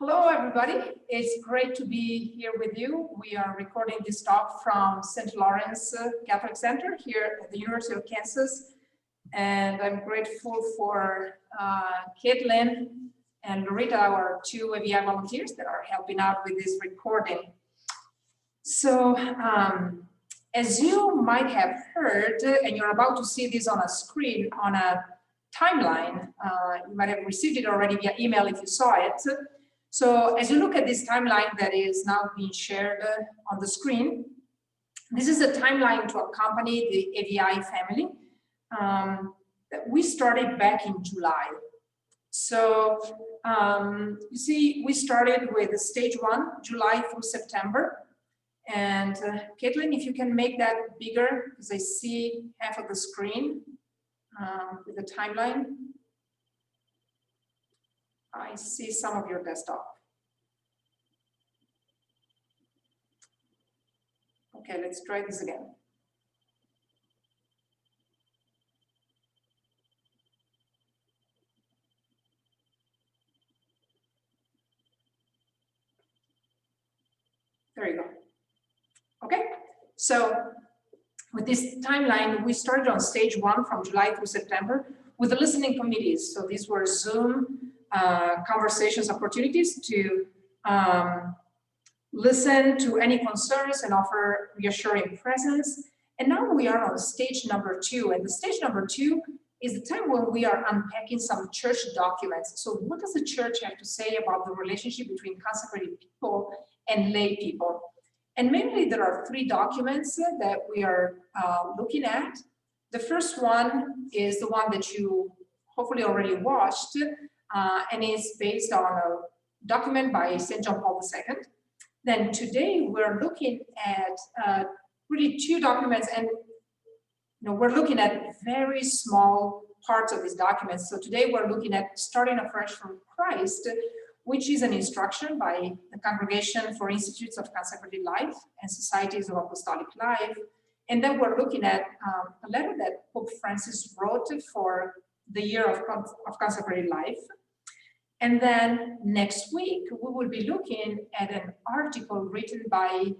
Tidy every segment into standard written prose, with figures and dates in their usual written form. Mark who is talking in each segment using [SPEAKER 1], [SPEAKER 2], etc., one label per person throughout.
[SPEAKER 1] Hello, everybody. It's great to be here with you. We are recording this talk from St. Lawrence Catholic Center here at the University of Kansas. And I'm grateful for Caitlin and Loretta, our two AVI volunteers that are helping out with this recording. So, as you might have heard, and you're about to see this on a screen, on a timeline, you might have received it already via email if you saw it. So as you look at this timeline that is now being shared on the screen, this is a timeline to accompany the AVI family that we started back in July. So you see, we started with stage 1, July through September. And Caitlin, if you can make that bigger, because I see half of the screen with the timeline. I see some of your desktop. Okay, let's try this again. There you go. Okay, so with this timeline, we started on stage 1 from July through September with the listening committees. So these were Zoom conversations, opportunities to listen to any concerns and offer reassuring presence. And now we are on stage number 2. And the stage number 2 is the time when we are unpacking some church documents. So what does the church have to say about the relationship between consecrated people and lay people? And mainly there are 3 documents that we are looking at. The first one is the one that you hopefully already watched, and is based on a document by St. John Paul II. Then today we're looking at really 2 documents, and we're looking at very small parts of these documents. So today we're looking at Starting Afresh from Christ, which is an instruction by the Congregation for Institutes of Consecrated Life and Societies of Apostolic Life. And then we're looking at a letter that Pope Francis wrote for the year of consecrated life. And then next week, we will be looking at an article written by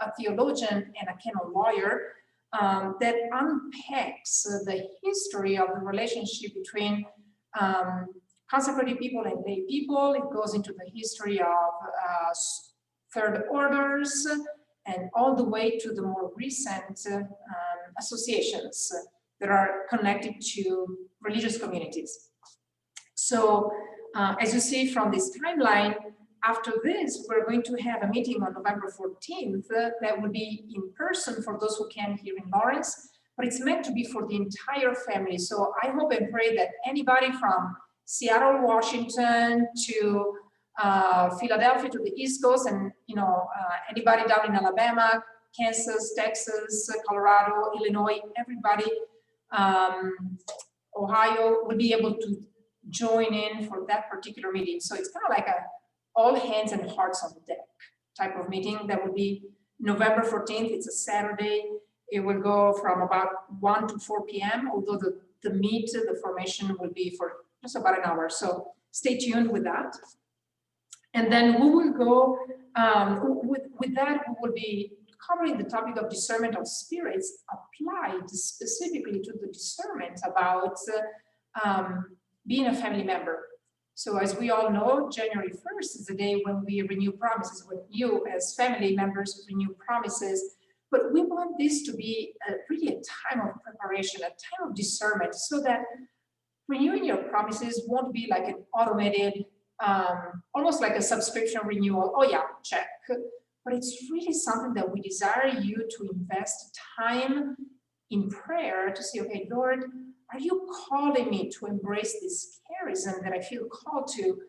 [SPEAKER 1] a theologian and a canon lawyer that unpacks the history of the relationship between consecrated people and lay people. It goes into the history of third orders and all the way to the more recent associations that are connected to religious communities. So as you see from this timeline, after this, we're going to have a meeting on November 14th that will be in person for those who can here in Lawrence, but it's meant to be for the entire family. So I hope and pray that anybody from Seattle, Washington to Philadelphia to the East Coast, and anybody down in Alabama, Kansas, Texas, Colorado, Illinois, everybody, Ohio, will be able to join in for that particular meeting. So it's kind of like a all hands and hearts on deck type of meeting. That will be November 14th. It's a Saturday. It will go from about 1 to 4 p.m., although the formation will be for just about an hour. So stay tuned with that. And then we will go, with that, we will be covering the topic of discernment of spirits applied specifically to the discernment about being a family member. So as we all know, January 1st is the day when we renew promises, when you as family members renew promises. But we want this to be really a time of preparation, a time of discernment, so that renewing your promises won't be like an automated, almost like a subscription renewal. Oh yeah, check. But it's really something that we desire you to invest time in prayer to say, okay, Lord, are you calling me to embrace this charism that I feel called to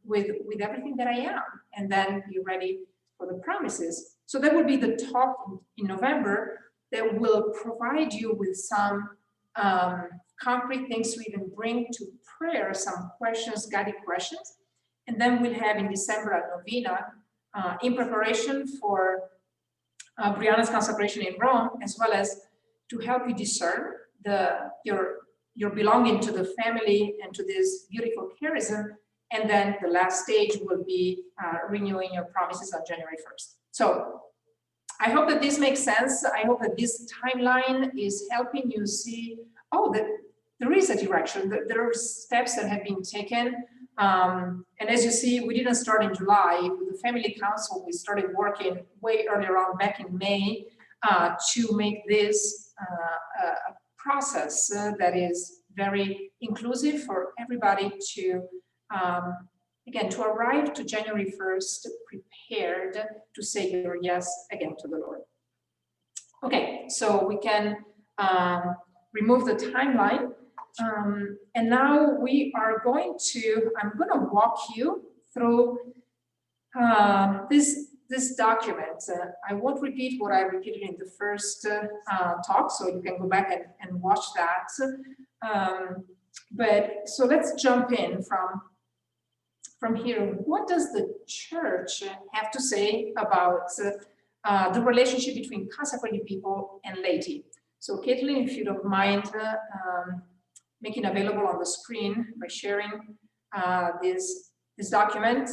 [SPEAKER 1] with everything that I am? And then be ready for the promises. So that will be the talk in November that will provide you with some concrete things to even bring to prayer, some questions, guided questions. And then we'll have in December a novena in preparation for Brianna's consecration in Rome, as well as to help you discern your belonging to the family and to this beautiful charism, And then the last stage will be renewing your promises on January 1st. So I hope that this makes sense. I hope that this timeline is helping you see, oh, that there is a direction, that there are steps that have been taken. And as you see, we didn't start in July. With the Family Council, we started working way earlier on, back in May, to make this a process that is very inclusive for everybody to, again, to arrive to January 1st prepared to say your yes again to the Lord. Okay, so we can remove the timeline. And now we are going to, I'm going to walk you through this document. I won't repeat what I repeated in the first talk, so you can go back and watch that. But so let's jump in from here. What does the church have to say about the relationship between consecrated people and laity? So Caitlin, if you don't mind making available on the screen by sharing this document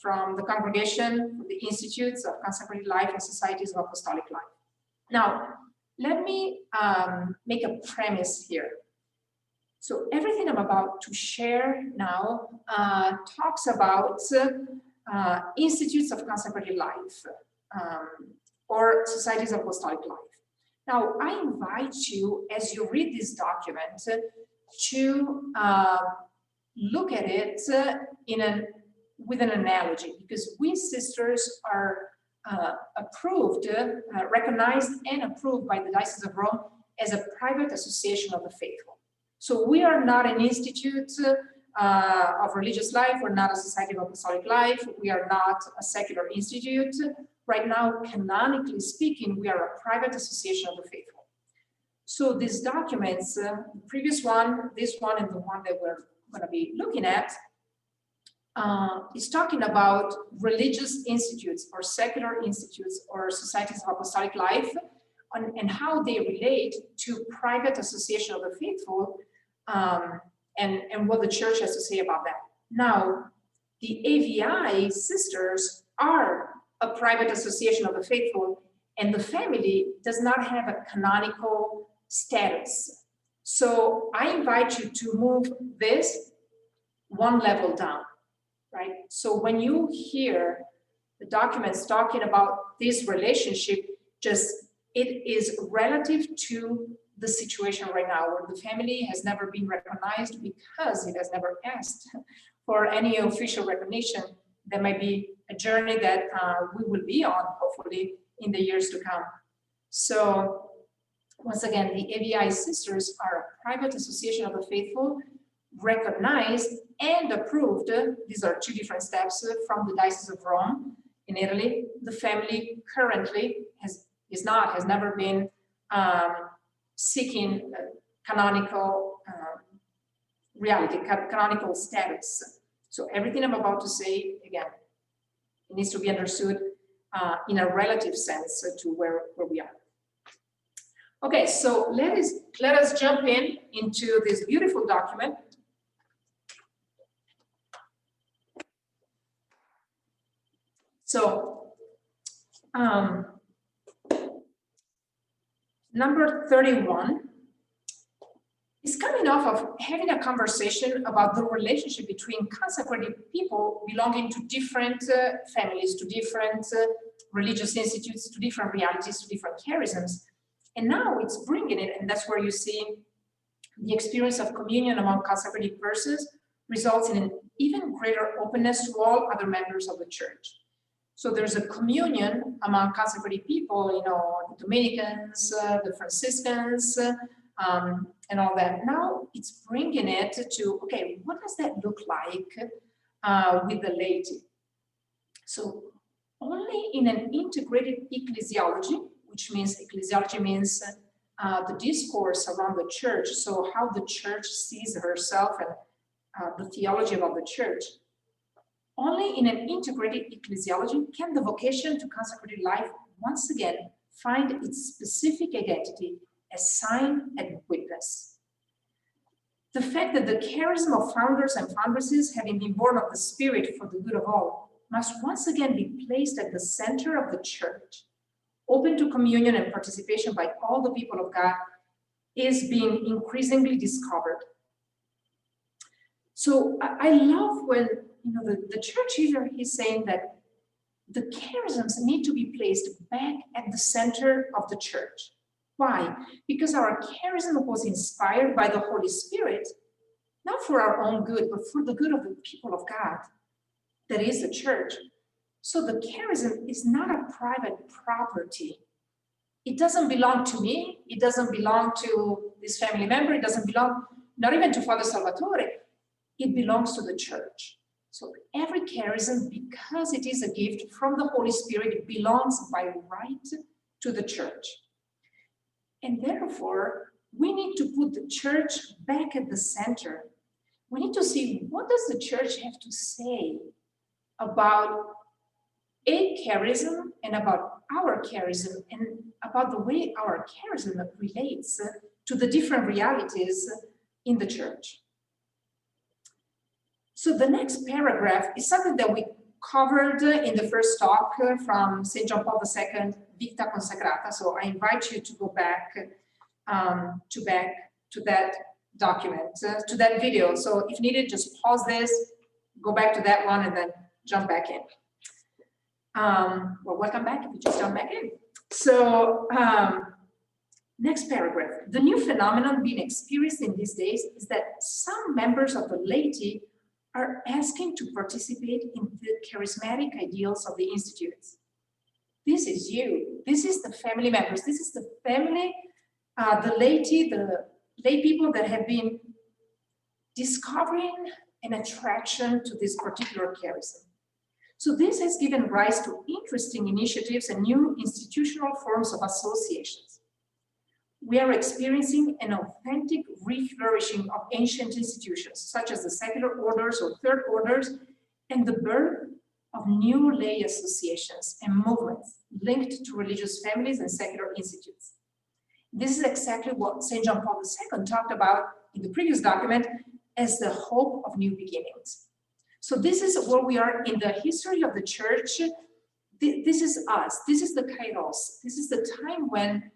[SPEAKER 1] from the Congregation, the Institutes of Consecrated Life and Societies of Apostolic Life. Now, let me make a premise here. So everything I'm about to share now talks about Institutes of Consecrated Life or Societies of Apostolic Life. Now, I invite you, as you read this document, to look at it with an analogy, because we sisters are approved, recognized and approved by the Diocese of Rome as a private association of the faithful. So we are not an institute of religious life, we're not a Society of Apostolic Life, we are not a secular institute. Right now, canonically speaking, we are a private association of the faithful. So these documents, the previous one, this one, and the one that we're going to be looking at, is talking about religious institutes or secular institutes or societies of apostolic life and how they relate to private association of the faithful and what the church has to say about that. Now, the AVI sisters are a private association of the faithful, and the family does not have a canonical status. So I invite you to move this one level down, right? So when you hear the documents talking about this relationship, just it is relative to the situation right now, where the family has never been recognized because it has never asked for any official recognition. There might be a journey that we will be on, hopefully, in the years to come. So, once again, the AVI sisters are a private association of the faithful, recognized and approved. These are two different steps from the Diocese of Rome in Italy. The family currently has never been seeking canonical reality, canonical status. So everything I'm about to say, again, it needs to be understood in a relative sense to where we are. Okay, so let us jump into this beautiful document. So, number 31 is coming off of having a conversation about the relationship between consecrated people belonging to different families, to different religious institutes, to different realities, to different charisms. And now it's bringing it, and that's where you see the experience of communion among consecrated persons results in an even greater openness to all other members of the church. So there's a communion among consecrated people, you know, the Dominicans, the Franciscans, and all that. Now it's bringing it to, okay, what does that look like with the laity? So only in an integrated ecclesiology, which means ecclesiology means the discourse around the church, so how the church sees herself and the theology about the church. Only in an integrated ecclesiology can the vocation to consecrated life once again find its specific identity as sign and witness. The fact that the charism of founders and foundresses, having been born of the Spirit for the good of all, must once again be placed at the center of the church, open to communion and participation by all the people of God, is being increasingly discovered. So I love when the church leader is saying that the charisms need to be placed back at the center of the church. Why? Because our charism was inspired by the Holy Spirit, not for our own good, but for the good of the people of God, that is the church. So the charism is not a private property. It doesn't belong to me. It doesn't belong to this family member. It doesn't belong, not even to Father Salvatore. It belongs to the church. So every charism, because it is a gift from the Holy Spirit, it belongs by right to the church. And therefore, we need to put the church back at the center. We need to see, what does the church have to say about a charism and about our charism and about the way our charism relates to the different realities in the church. So the next paragraph is something that we covered in the first talk from St. John Paul II, Vita Consacrata. So I invite you to go back to that document, to that video. So if needed, just pause this, go back to that one, and then jump back in. Well, welcome back if you just jump back in. So next paragraph. The new phenomenon being experienced in these days is that some members of the laity are asking to participate in the charismatic ideals of the institutes. This is you. This is the family members. This is the family, the laity, the lay people that have been discovering an attraction to this particular charism. So this has given rise to interesting initiatives and new institutional forms of associations. We are experiencing an authentic reflourishing of ancient institutions, such as the secular orders or third orders, and the birth of new lay associations and movements linked to religious families and secular institutes. This is exactly what St. John Paul II talked about in the previous document as the hope of new beginnings. So this is where we are in the history of the church. This is us. This is the Kairos. This is the time when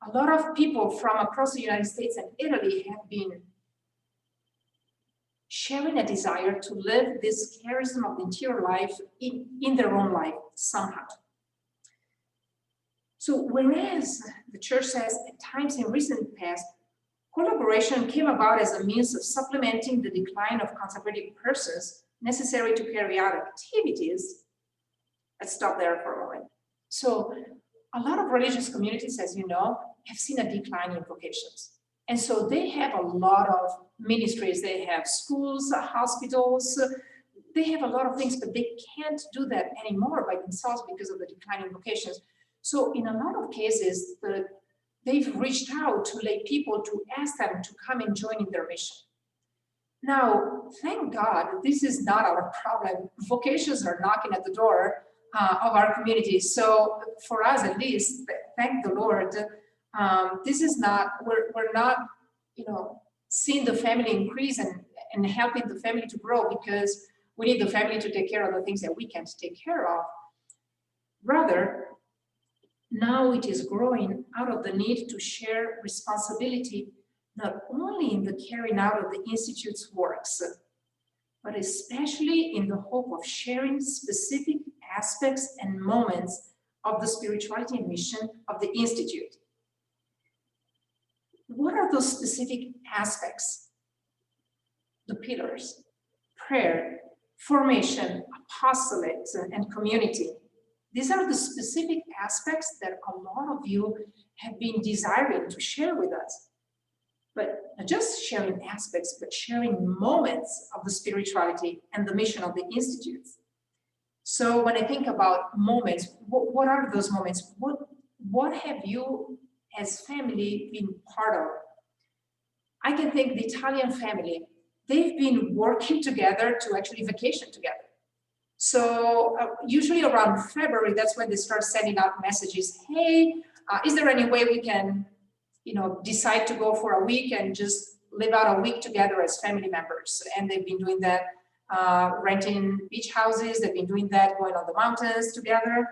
[SPEAKER 1] a lot of people from across the United States and Italy have been sharing a desire to live this charism of the interior life in their own life somehow. So whereas the church says at times in recent past, collaboration came about as a means of supplementing the decline of consecrated persons necessary to carry out activities. Let's stop there for a moment. So a lot of religious communities, as you know, have seen a decline in vocations. And so they have a lot of ministries. They have schools, hospitals, they have a lot of things, but they can't do that anymore by themselves because of the decline in vocations. So in a lot of cases, they've reached out to lay people to ask them to come and join in their mission. Now, thank God, this is not our problem. Vocations are knocking at the door of our community. So for us, at least, thank the Lord, this is not, we're not, seeing the family increase and helping the family to grow because we need the family to take care of the things that we can't take care of. Rather, now it is growing out of the need to share responsibility, not only in the carrying out of the Institute's works, but especially in the hope of sharing specific aspects and moments of the spirituality and mission of the Institute. What are those specific aspects? The pillars: prayer, formation, apostolate, and community. These are the specific aspects that a lot of you have been desiring to share with us. But not just sharing aspects, but sharing moments of the spirituality and the mission of the institutes. So when I think about moments, what are those moments? What have you as family been part of? I can think the Italian family, they've been working together to actually vacation together. So usually around February, that's when they start sending out messages. Hey, is there any way we can, decide to go for a week and just live out a week together as family members. And they've been doing that, renting beach houses. They've been doing that, going on the mountains together.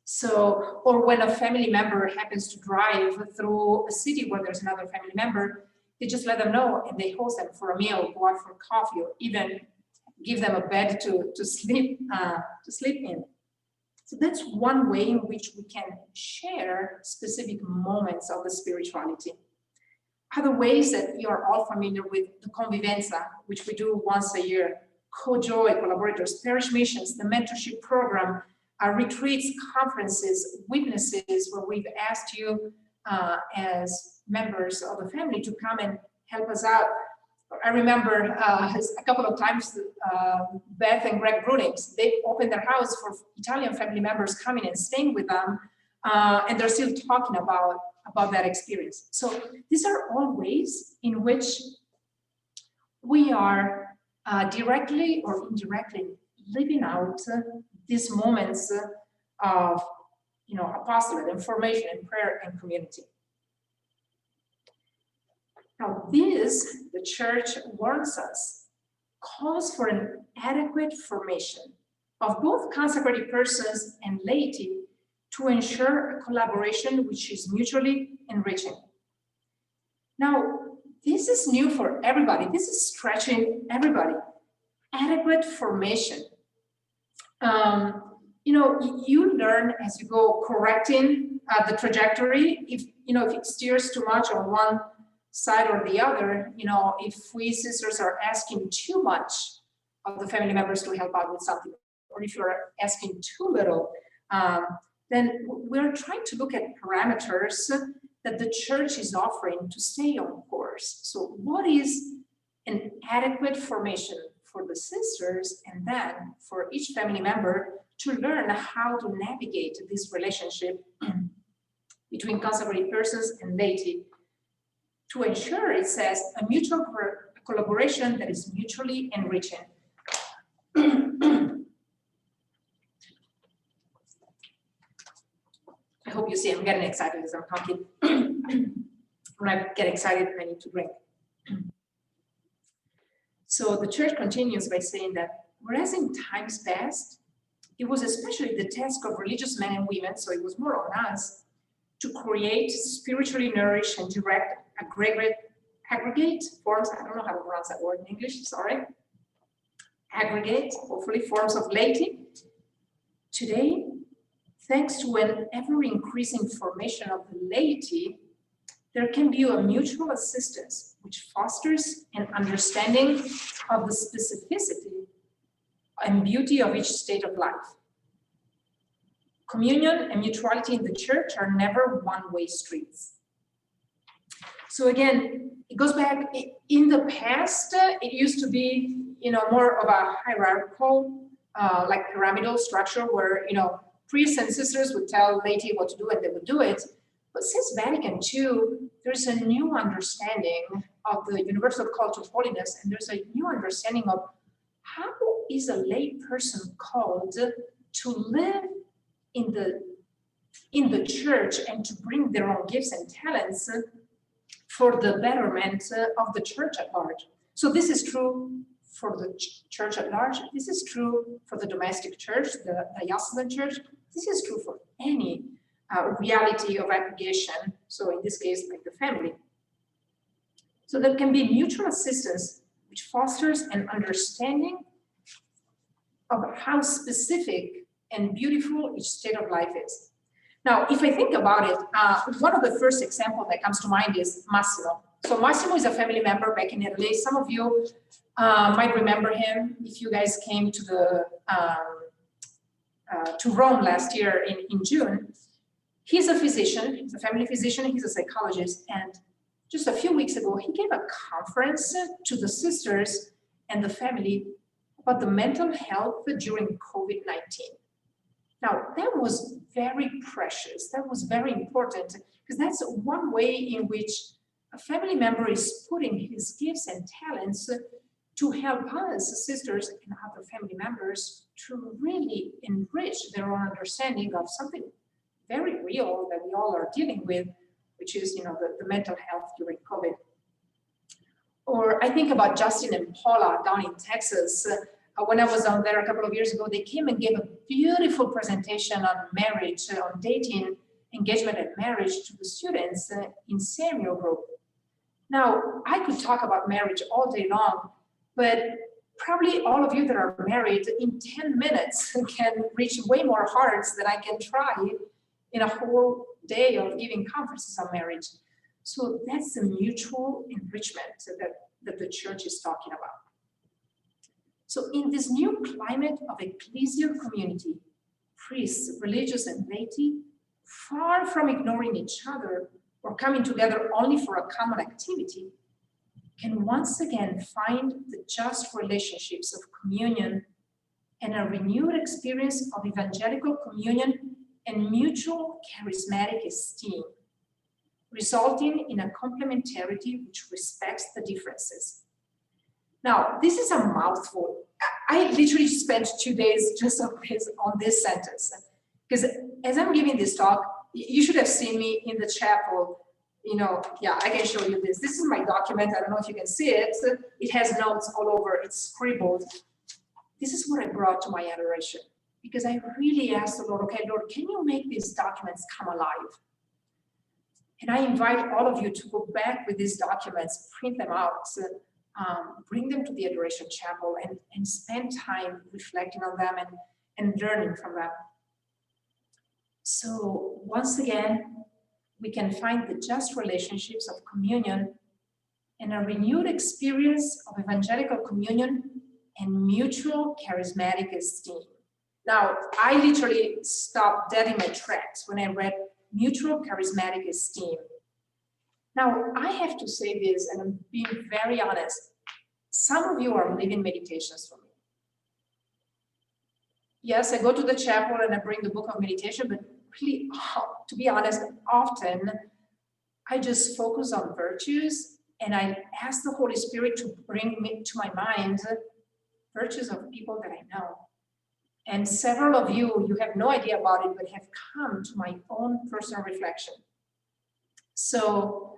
[SPEAKER 1] So, or when a family member happens to drive through a city where there's another family member, they just let them know and they host them for a meal, go out for coffee, or even give them a bed to sleep in. So that's one way in which we can share specific moments of the spirituality. Other ways that you are all familiar with, the convivenza, which we do once a year, co-joy, collaborators, parish missions, the mentorship program, retreats, conferences, witnesses, where we've asked you as members of the family to come and help us out. I remember a couple of times, Beth and Greg Brunings, they opened their house for Italian family members coming and staying with them, and they're still talking about that experience. So these are all ways in which we are directly or indirectly living out these moments of, apostolate and formation and prayer and community. Now this, the church warns us, calls for an adequate formation of both consecrated persons and laity to ensure a collaboration which is mutually enriching. Now, this is new for everybody. This is stretching everybody. Adequate formation. You learn as you go, correcting the trajectory. If it steers too much on one side or the other, if we sisters are asking too much of the family members to help out with something, or if you're asking too little, then we're trying to look at parameters that the church is offering to stay on course. So what is an adequate formation for the sisters, and then for each family member to learn how to navigate this relationship between consecrated persons and laity, to ensure, it says, a mutual collaboration that is mutually enriching. I hope you see I'm getting excited as I'm talking. When I get excited, I need to drink. So the church continues by saying that whereas in times past, it was especially the task of religious men and women, so it was more on us, to create spiritually nourished and direct aggregate forms, I don't know how to pronounce that word in English, sorry. Aggregate, hopefully, forms of laity. Today, thanks to an ever-increasing formation of the laity, there can be a mutual assistance which fosters an understanding of the specificity and beauty of each state of life. Communion and mutuality in the church are never one-way streets. So again, it goes back, in the past, it used to be, more of a hierarchical, like pyramidal structure where, priests and sisters would tell laity what to do and they would do it. But since Vatican II, there's a new understanding of the universal call to holiness, and there's a new understanding of how is a lay person called to live in the church and to bring their own gifts and talents for the betterment of the church at large. So this is true for the church at large. This is true for the domestic church, the diocesan church. This is true for any reality of aggregation. So in this case, like the family. So there can be mutual assistance, which fosters an understanding of how specific and beautiful each state of life is. Now, if I think about it, one of the first examples that comes to mind is Massimo. So Massimo is a family member back in Italy. Some of you might remember him if you guys came to Rome last year in June. He's a physician, he's a family physician, he's a psychologist, and just a few weeks ago, he gave a conference to the sisters and the family about the mental health during COVID-19. Now, that was very precious. That was very important because that's one way in which a family member is putting his gifts and talents to help us, sisters and other family members, to really enrich their own understanding of something very real that we all are dealing with, which is, the mental health during COVID. Or I think about Justin and Paula down in Texas. When I was down there a couple of years ago, they came and gave a beautiful presentation on marriage, on dating, engagement and marriage to the students in Samuel group. Now, I could talk about marriage all day long, but probably all of you that are married in 10 minutes can reach way more hearts than I can try in a whole day of giving conferences on marriage. So that's the mutual enrichment that the church is talking about. So in this new climate of ecclesial community, priests, religious, and laity, far from ignoring each other or coming together only for a common activity, can once again find the just relationships of communion and a renewed experience of evangelical communion and mutual charismatic esteem, resulting in a complementarity which respects the differences. Now, this is a mouthful. I literally spent 2 days just on this sentence, because as I'm giving this talk, you should have seen me in the chapel. Yeah, I can show you this. This is my document. I don't know if you can see it. It has notes all over. It's scribbled. This is what I brought to my adoration, because I really asked the Lord, okay, Lord, can you make these documents come alive? And I invite all of you to go back with these documents, print them out, bring them to the Adoration Chapel and spend time reflecting on them and learning from them. So once again, we can find the just relationships of communion and a renewed experience of evangelical communion and mutual charismatic esteem. Now, I literally stopped dead in my tracks when I read mutual charismatic esteem. Now, I have to say this, and I'm being very honest. Some of you are living meditations for me. Yes, I go to the chapel and I bring the book of meditation, but really, to be honest, often I just focus on virtues and I ask the Holy Spirit to bring me to my mind virtues of people that I know. And several of you have no idea about it, but have come to my own personal reflection. So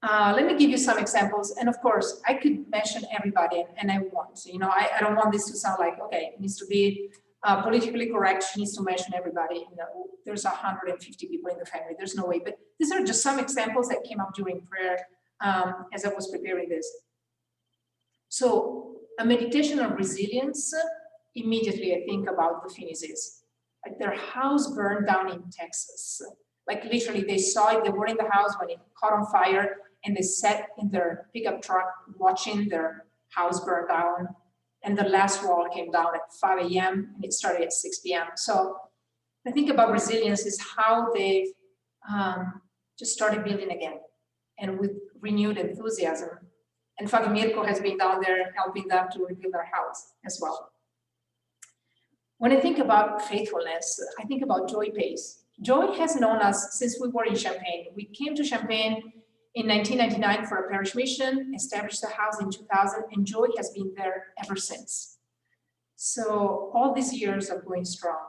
[SPEAKER 1] let me give you some examples. And of course, I could mention everybody, and I won't. I don't want this to sound like, okay, it needs to be politically correct. She needs to mention everybody. There's 150 people in the family. There's no way. But these are just some examples that came up during prayer as I was preparing this. So a meditation on resilience, immediately I think about the Finney's. Like their house burned down in Texas. Like literally they saw it, they were in the house when it caught on fire, and they sat in their pickup truck watching their house burn down. And the last wall came down at 5 a.m. and it started at 6 p.m. So I think about resilience is how they just started building again and with renewed enthusiasm. And Father Mirko has been down there helping them to rebuild their house as well. When I think about faithfulness, I think about Joy Pace. Joy has known us since we were in Champaign. We came to Champaign in 1999 for a parish mission, established the house in 2000, and Joy has been there ever since. So all these years of going strong.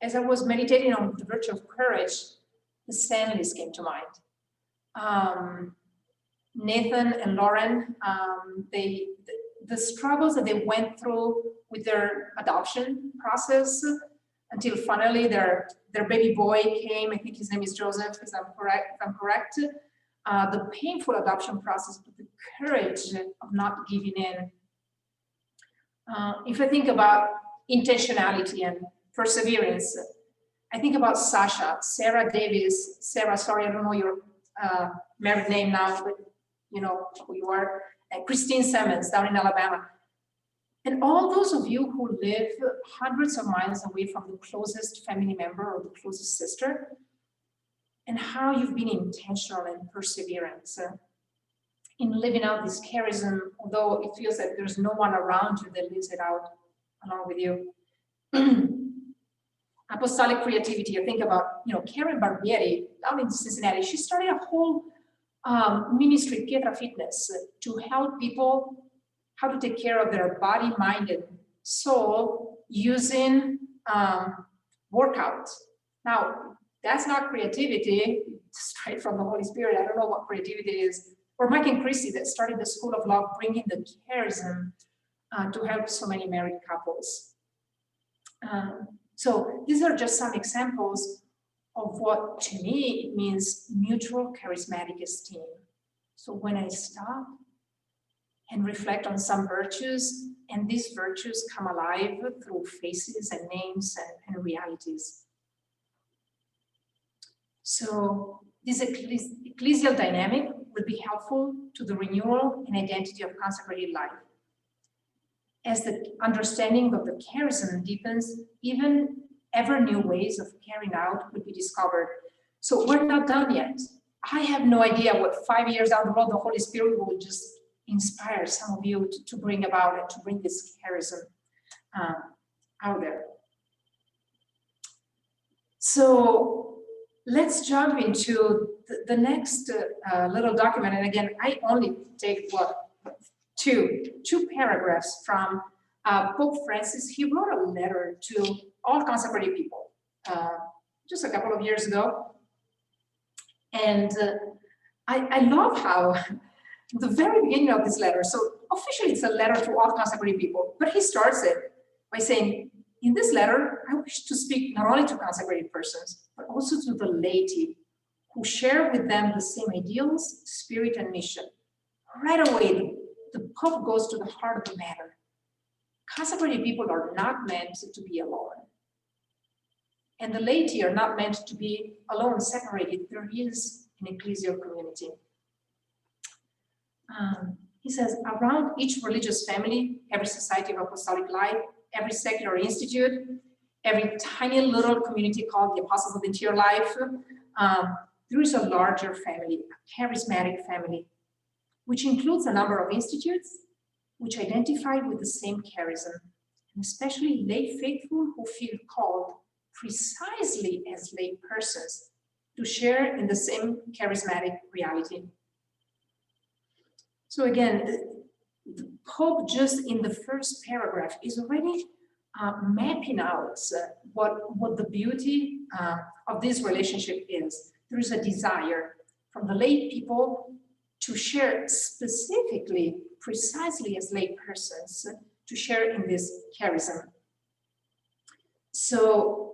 [SPEAKER 1] As I was meditating on the virtue of courage, the Stanleys came to mind. Nathan and Lauren, the struggles that they went through with their adoption process until finally their baby boy came. I think his name is Joseph, if I'm correct. The painful adoption process, but the courage of not giving in. If I think about intentionality and perseverance, I think about Sasha, Sarah Davis. Sarah, sorry, I don't know your married name now, but you know who you are. And Christine Simmons down in Alabama. And all those of you who live hundreds of miles away from the closest family member or the closest sister, and how you've been intentional and perseverance in living out this charism, although it feels that there's no one around you that lives it out along with you. Apostolic creativity, I think about, Karen Barbieri down in Cincinnati. She started a whole ministry, Pietra Fitness, to help people how to take care of their body, mind, and soul using workouts. Now, that's not creativity, straight from the Holy Spirit. I don't know what creativity is, Or Mike and Chrissy that started the School of Love, bringing the charism to help so many married couples. So these are just some examples of what to me means mutual charismatic esteem. So when I stop and reflect on some virtues, and these virtues come alive through faces and names and realities. So this ecclesial dynamic will be helpful to the renewal and identity of consecrated life. As the understanding of the charism deepens, even ever new ways of carrying out will be discovered. So we're not done yet. I have no idea what 5 years down the road the Holy Spirit will just inspire some of you to bring about and to bring this charism out there. So let's jump into the next little document. And again, I only take two paragraphs from Pope Francis. He wrote a letter to all consecrated people just a couple of years ago. And I love how the very beginning of this letter, so officially it's a letter to all consecrated people, but he starts it by saying, in this letter, I wish to speak not only to consecrated persons, but also to the laity who share with them the same ideals, spirit, and mission. Right away, the Pope goes to the heart of the matter. Consecrated people are not meant to be alone. And the laity are not meant to be alone, separated. There is an ecclesial community. He says, around each religious family, every society of apostolic life, every secular institute, every tiny little community called the Apostles of the Interior Life, there is a larger family, a charismatic family, which includes a number of institutes which identify with the same charism, and especially lay faithful who feel called precisely as lay persons to share in the same charismatic reality. So again, the Pope just in the first paragraph is already mapping out what the beauty of this relationship is. There is a desire from the lay people to share specifically, precisely as lay persons, to share in this charism. So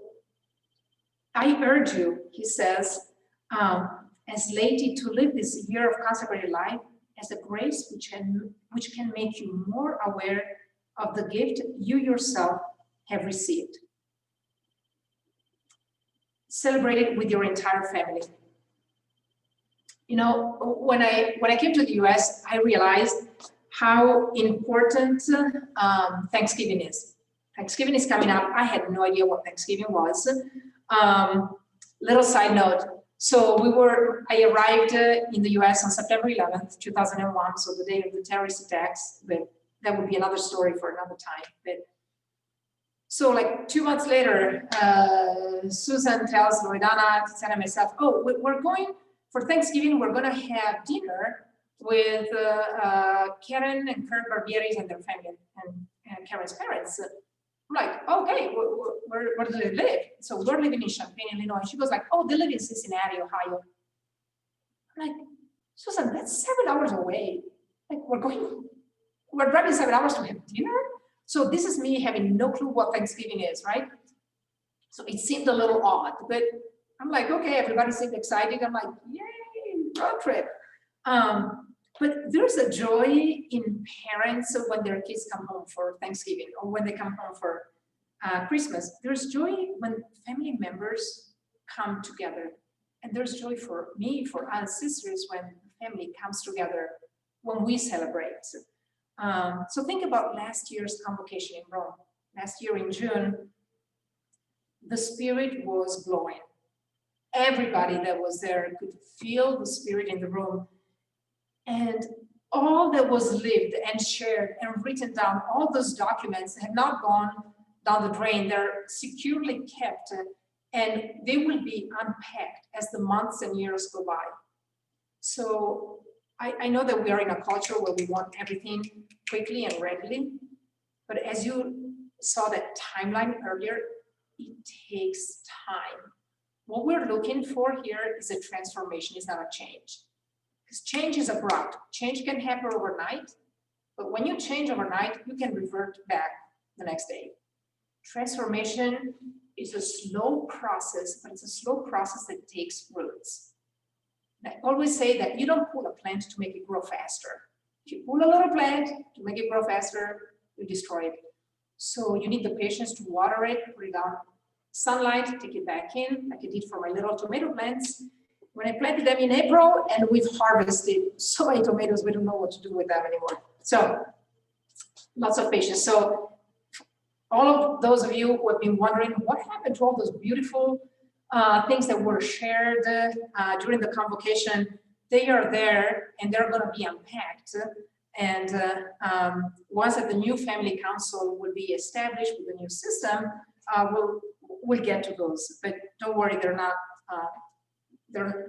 [SPEAKER 1] I urge you, he says, as laity to live this year of consecrated life as a grace which can make you more aware of the gift you yourself have received. Celebrate it with your entire family. You know, when I came to the US, I realized how important Thanksgiving is. Thanksgiving is coming up. I had no idea what Thanksgiving was. Little side note. So I arrived in the US on September 11th, 2001, so the day of the terrorist attacks, but that would be another story for another time. But so like 2 months later, Susan tells Loredana, Tiziana, and myself, oh, we're going for Thanksgiving, we're gonna have dinner with Karen and Kurt Barbieris and their family and Karen's parents. I'm like, okay, where do they live? So we're living in Champaign, Illinois. She goes like, oh, they live in Cincinnati, Ohio. I'm like, Susan, that's 7 hours away. Like we're driving 7 hours to have dinner? So this is me having no clue what Thanksgiving is, right? So it seemed a little odd, but I'm like, okay, everybody seemed excited. I'm like, yay, road trip. But there's a joy in parents when their kids come home for Thanksgiving or when they come home for Christmas. There's joy when family members come together. And there's joy for me, for us sisters, when family comes together, when we celebrate. So think about last year's convocation in Rome. Last year in June, the Spirit was blowing. Everybody that was there could feel the Spirit in the room. And all that was lived and shared and written down, all those documents have not gone down the drain. They're securely kept and they will be unpacked as the months and years go by. So I know that we are in a culture where we want everything quickly and readily, but as you saw that timeline earlier, it takes time. What we're looking for here is a transformation, it's not a change. Because change is abrupt. Change can happen overnight, but when you change overnight, you can revert back the next day. Transformation is a slow process, but it's a slow process that takes roots. I always say that you don't pull a plant to make it grow faster. If you pull a little plant to make it grow faster, you destroy it. So you need the patience to water it, put it on sunlight, take it back in, like I did for my little tomato plants. When I planted them in April, and we've harvested so many tomatoes, we don't know what to do with them anymore. So lots of patience. So all of those of you who have been wondering what happened to all those beautiful things that were shared during the convocation, they are there and they're going to be unpacked. And once that the new family council will be established with the new system, we'll get to those. But don't worry, they're not.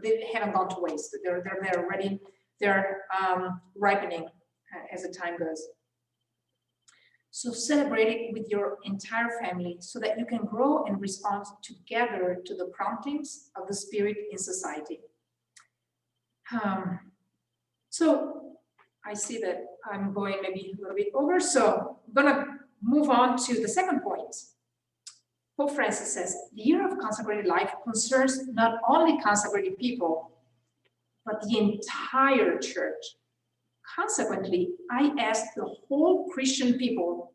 [SPEAKER 1] They haven't gone to waste. They're there already. They're ripening as the time goes. So celebrate it with your entire family so that you can grow and respond together to the promptings of the Spirit in society. So I see that I'm going maybe a little bit over, so I'm gonna move on to the second point. Pope Francis says, the year of consecrated life concerns not only consecrated people, but the entire church. Consequently, I ask the whole Christian people,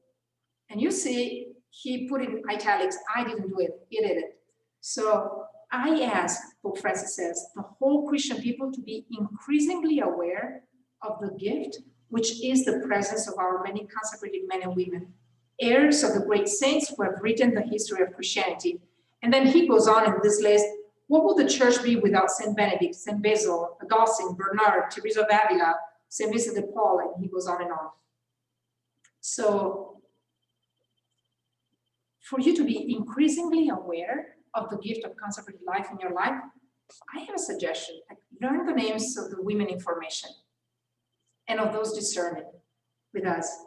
[SPEAKER 1] and you see, he put it in italics, I didn't do it, he did it. So I ask, Pope Francis says, the whole Christian people to be increasingly aware of the gift, which is the presence of our many consecrated men and women, heirs of the great saints who have written the history of Christianity. And then he goes on in this list, what would the church be without St. Benedict, St. Basil, Augustine, Bernard, Teresa of Avila, St. Vincent de Paul, and he goes on and on. So for you to be increasingly aware of the gift of consecrated life in your life, I have a suggestion. Learn the names of the women in formation and of those discerning with us.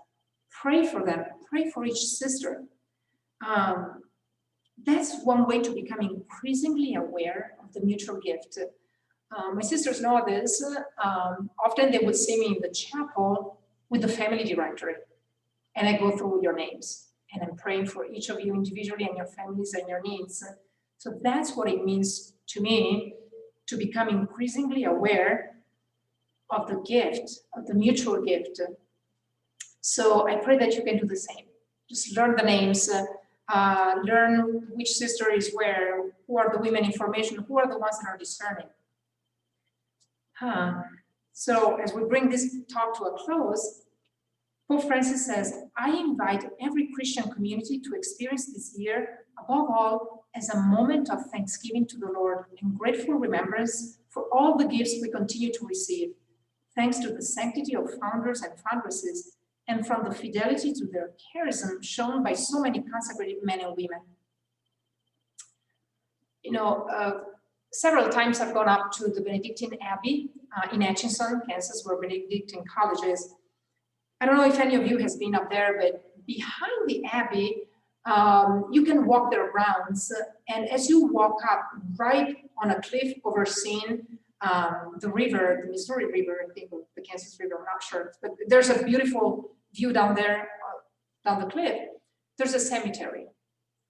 [SPEAKER 1] Pray for them. Pray for each sister. That's one way to become increasingly aware of the mutual gift. My sisters know this. Often they would see me in the chapel with the family directory, and I go through your names, and I'm praying for each of you individually and your families and your needs. So that's what it means to me to become increasingly aware of the gift, of the mutual gift. So I pray that you can do the same. Just learn the names, learn which sister is where, who are the women in formation, who are the ones that are discerning. So as we bring this talk to a close, Pope Francis says, I invite every Christian community to experience this year, above all, as a moment of thanksgiving to the Lord and grateful remembrance for all the gifts we continue to receive, thanks to the sanctity of founders and foundresses, and from the fidelity to their charism shown by so many consecrated men and women. You know, several times I've gone up to the Benedictine Abbey in Atchison, Kansas, where Benedictine College is. I don't know if any of you has been up there, but behind the Abbey, you can walk their grounds. And as you walk up, right on a cliff overseeing the river, the Missouri River, I think, or the Kansas River, I'm not sure. But there's a beautiful view down there, down the cliff. There's a cemetery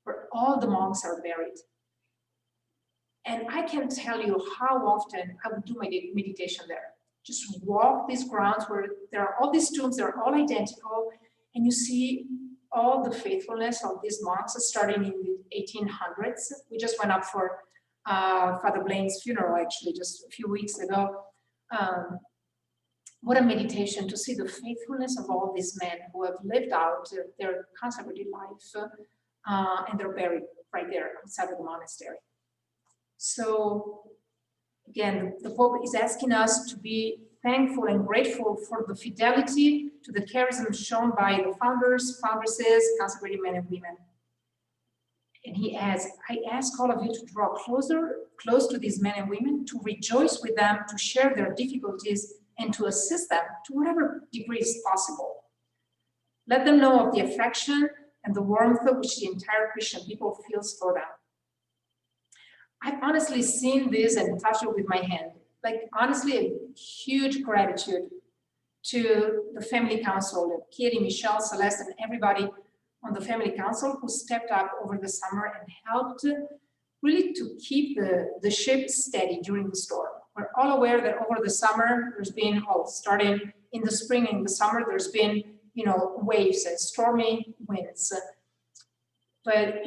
[SPEAKER 1] where all the monks are buried. And I can tell you how often I would do my meditation there. Just walk these grounds where there are all these tombs, they're all identical, and you see all the faithfulness of these monks starting in the 1800s. We just went up for Father Blaine's funeral, actually, just a few weeks ago. What a meditation to see the faithfulness of all these men who have lived out their consecrated life, and they're buried right there outside of the monastery. So again, the Pope is asking us to be thankful and grateful for the fidelity to the charism shown by the founders, foundresses, consecrated men and women. And he adds, I ask all of you to draw close to these men and women, to rejoice with them, to share their difficulties, and to assist them to whatever degree is possible. Let them know of the affection and the warmth which the entire Christian people feels for them. I've honestly seen this and touched it with my hand. like honestly, a huge gratitude to the family council, Katie, Michelle, Celeste, and everybody on the family council who stepped up over the summer and helped really to keep the ship steady during the storm. We're all aware that over the summer, there's been, starting in the spring and the summer, there's been, waves and stormy winds. But,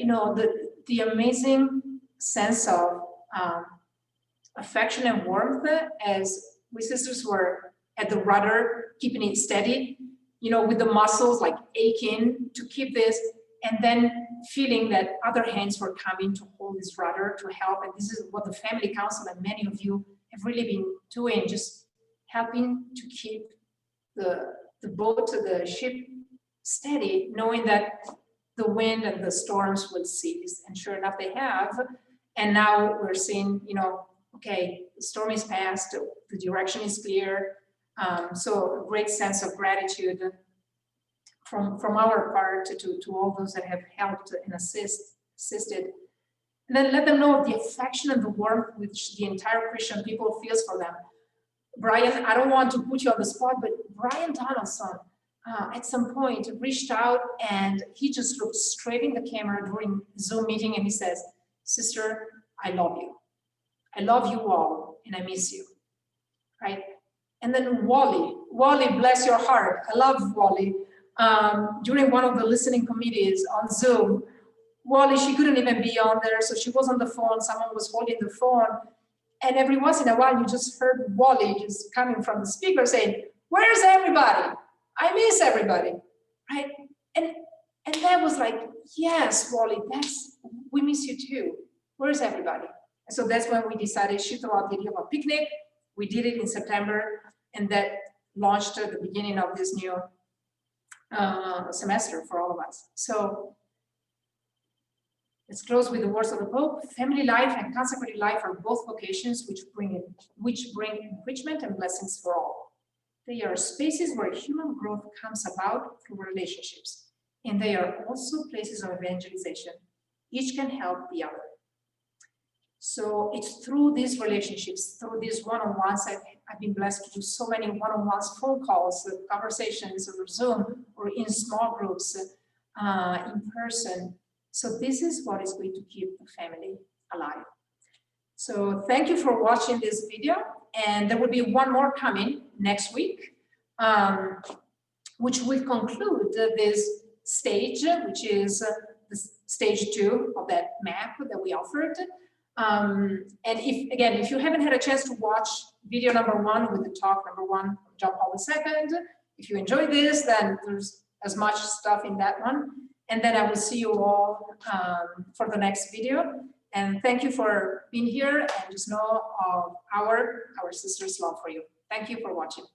[SPEAKER 1] the amazing sense of affection and warmth as we sisters were at the rudder, keeping it steady, with the muscles like aching to keep this, and then feeling that other hands were coming to hold this rudder to help. And this is what the family council and many of you have really been doing, just helping to keep the boat, the ship steady, knowing that the wind and the storms will cease. And sure enough, they have. And now we're seeing, okay, the storm is past, the direction is clear. So a great sense of gratitude from our part to all those that have helped and assisted. And then let them know of the affection and the warmth which the entire Christian people feels for them. Brian, I don't want to put you on the spot, but Brian Donaldson at some point reached out and he just looked straight in the camera during Zoom meeting and he says, "Sister, I love you. I love you all and I miss you," right? And then Wally, bless your heart. I love Wally. During one of the listening committees on Zoom, Wally, she couldn't even be on there, so she was on the phone, someone was holding the phone, and every once in a while you just heard Wally just coming from the speaker saying, "Where's everybody? I miss everybody," right? And that was like, yes, Wally, we miss you too. Where's everybody? And so that's when we decided to throw out the idea of a picnic. We did it in September, and that launched at the beginning of this new semester for all of us. So let's close with the words of the Pope. Family life and consecrated life are both vocations which bring enrichment and blessings for all. They are spaces where human growth comes about through relationships, and they are also places of evangelization. Each can help the other. So it's through these relationships, through these one-on-ones, I've been blessed to do so many one-on-ones, phone calls, conversations over Zoom or in small groups, in person. So this is what is going to keep the family alive. So thank you for watching this video. And there will be one more coming next week, which will conclude this stage, which is the stage 2 of that map that we offered. And if you haven't had a chance to watch video number 1 with the talk number 1 of John Paul II, if you enjoyed this, then there's as much stuff in that one. And then I will see you all for the next video. And thank you for being here, and just know of our sister's love for you. Thank you for watching.